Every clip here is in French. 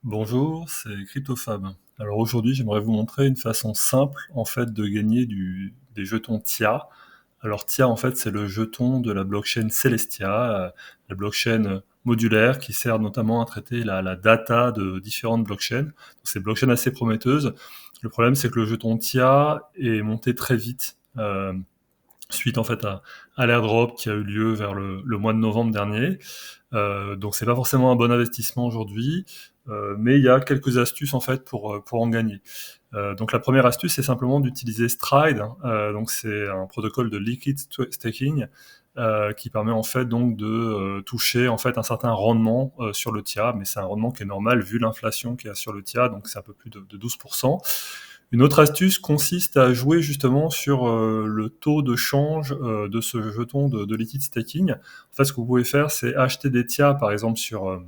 Bonjour, c'est Cryptofab. Alors aujourd'hui, j'aimerais vous montrer une façon simple en fait de gagner des jetons TIA. Alors TIA en fait c'est le jeton de la blockchain Celestia, la blockchain modulaire qui sert notamment à traiter la data de différentes blockchains. Donc, c'est une blockchain assez prometteuse. Le problème c'est que le jeton TIA est monté très vite. Suite en fait à l'airdrop qui a eu lieu vers le mois de novembre dernier. Donc c'est pas forcément un bon investissement aujourd'hui, mais il y a quelques astuces en fait pour en gagner. Donc la première astuce c'est simplement d'utiliser Stride. Donc c'est un protocole de liquid staking qui permet en fait donc de toucher en fait un certain rendement sur le TIA, mais c'est un rendement qui est normal vu l'inflation qu'il y a sur le TIA, donc c'est un peu plus de 12%. Une autre astuce consiste à jouer justement sur le taux de change de ce jeton de liquid staking. En fait, ce que vous pouvez faire, c'est acheter des TIA, par exemple, sur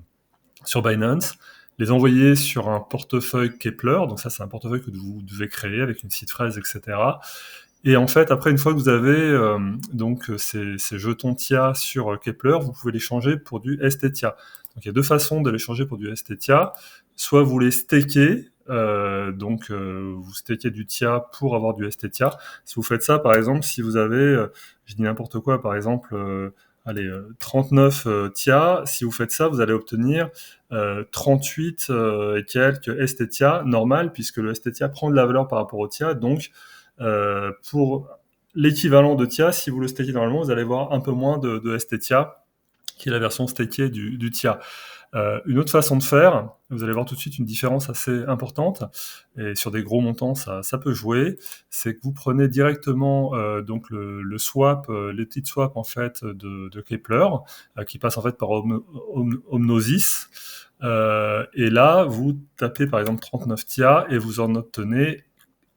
Binance, les envoyer sur un portefeuille Kepler. Donc ça, c'est un portefeuille que vous devez créer avec une seed phrase, etc. Et en fait, après, une fois que vous avez donc ces jetons TIA sur Kepler, vous pouvez les changer pour du STTIA. Donc il y a deux façons de les changer pour du STTIA. Soit vous les stakez, vous stakez du TIA pour avoir du STTIA. Si vous faites ça, par exemple, si vous avez, je dis n'importe quoi, par exemple, 39 TIA, si vous faites ça, vous allez obtenir 38 et quelques STTIA normal, puisque le STTIA prend de la valeur par rapport au TIA. Donc, pour l'équivalent de TIA, si vous le stakez normalement, vous allez voir un peu moins de STTIA, qui est la version stakée du TIA. Une autre façon de faire, vous allez voir tout de suite une différence assez importante, et sur des gros montants, ça peut jouer, c'est que vous prenez directement donc le swap, les petites swaps en fait de Kepler, qui passe en fait par Omnosis, et là vous tapez par exemple 39 TIA et vous en obtenez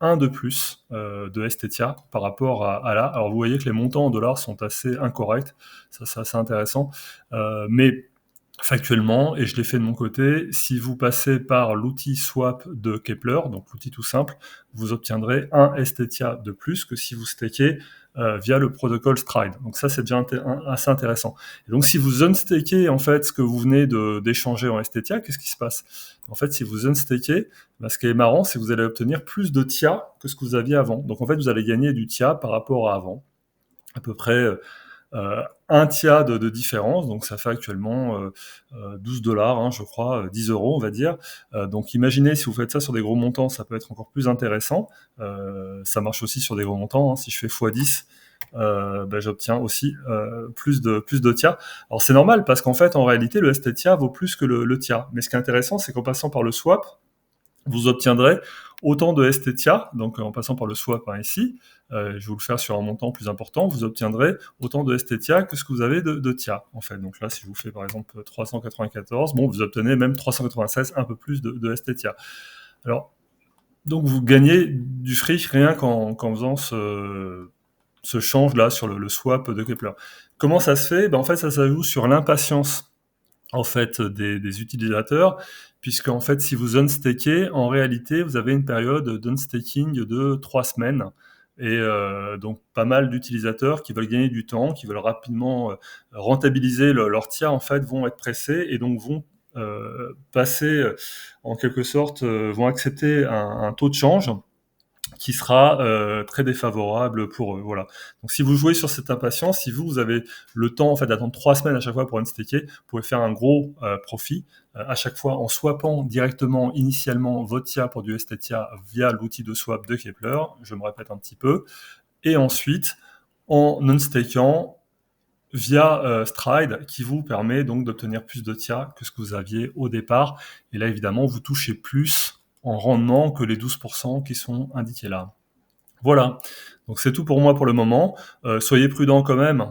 un de plus de STTIA par rapport à là. Alors vous voyez que les montants en dollars sont assez incorrects, ça c'est assez intéressant, mais factuellement, et je l'ai fait de mon côté, si vous passez par l'outil swap de Kepler, donc l'outil tout simple, vous obtiendrez un STTIA de plus que si vous stakez via le protocole Stride. Donc ça, c'est déjà assez intéressant. Et donc si vous unstakez en fait ce que vous venez d'échanger en STTIA, qu'est-ce qui se passe? En fait, si vous unstakez, ce qui est marrant, c'est que vous allez obtenir plus de TIA que ce que vous aviez avant. Donc en fait, vous allez gagner du TIA par rapport à avant, à peu près un TIA de différence, donc ça fait actuellement 12 $, hein, je crois, 10 euros, on va dire. Donc imaginez si vous faites ça sur des gros montants, ça peut être encore plus intéressant. Ça marche aussi sur des gros montants, hein. Si je fais x10, j'obtiens aussi plus de TIA. Alors c'est normal parce qu'en fait, en réalité, le STTIA vaut plus que le TIA. Mais ce qui est intéressant, c'est qu'en passant par le swap, vous obtiendrez autant de STTIA, donc en passant par le swap ici, je vais vous le faire sur un montant plus important, vous obtiendrez autant de STTIA que ce que vous avez de TIA, en fait. Donc là, si je vous fais par exemple 394, bon, vous obtenez même 396, un peu plus de STTIA. Alors, donc vous gagnez du fric rien qu'en faisant ce change-là sur le swap de Kepler. Comment ça se fait? En fait, ça joue sur l'impatience en fait des utilisateurs, puisque en fait si vous unstakez, en réalité vous avez une période d'unstaking de 3 semaines, et donc pas mal d'utilisateurs qui veulent gagner du temps, qui veulent rapidement rentabiliser leur TIA, en fait vont être pressés et donc vont passer en quelque sorte, vont accepter un taux de change qui sera très défavorable pour eux. Voilà. Donc si vous jouez sur cette impatience, si vous avez le temps en fait d'attendre 3 semaines à chaque fois pour unstaker, vous pouvez faire un gros profit à chaque fois en swappant directement initialement votre TIA pour du STTIA via l'outil de swap de Kepler. Je me répète un petit peu. Et ensuite en unstakant via Stride, qui vous permet donc d'obtenir plus de TIA que ce que vous aviez au départ. Et là, évidemment, vous touchez plus en rendement que les 12% qui sont indiqués là. Voilà, donc c'est tout pour moi pour le moment. Soyez prudents quand même,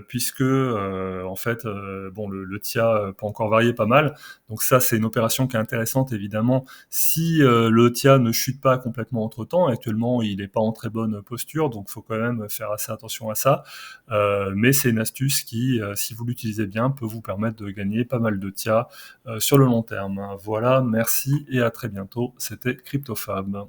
puisque en fait, bon, le TIA peut encore varier pas mal. Donc ça, c'est une opération qui est intéressante évidemment. Si le TIA ne chute pas complètement entre-temps, actuellement il n'est pas en très bonne posture, donc il faut quand même faire assez attention à ça. Mais c'est une astuce qui, si vous l'utilisez bien, peut vous permettre de gagner pas mal de TIA sur le long terme. Voilà, merci et à très bientôt. C'était CryptoFab.